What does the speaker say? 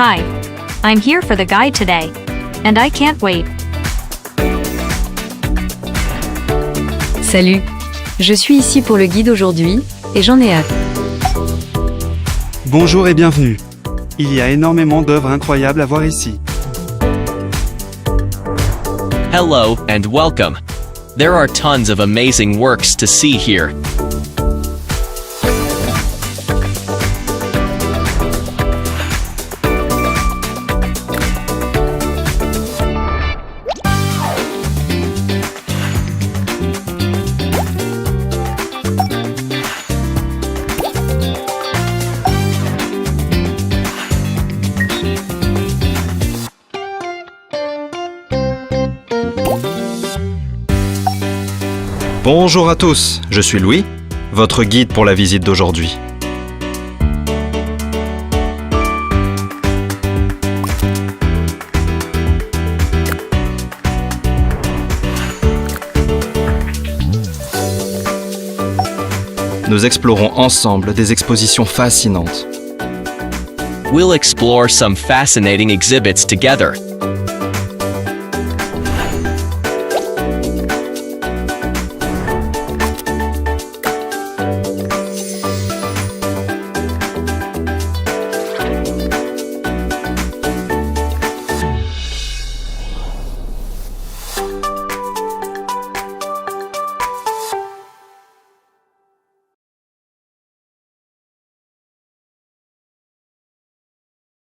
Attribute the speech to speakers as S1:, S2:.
S1: Hi. I'm here for the guide today. And I can't wait.
S2: Salut, je suis ici pour le guide aujourd'hui et j'en ai hâte.
S3: Bonjour et bienvenue. Il y a énormément d'œuvres incroyables à voir ici.
S4: Hello and welcome. There are tons of amazing works to see here.
S5: Bonjour à tous, je suis Louis, votre guide pour la visite d'aujourd'hui. Nous explorons ensemble des expositions fascinantes.
S4: We'll explore some fascinating exhibits together.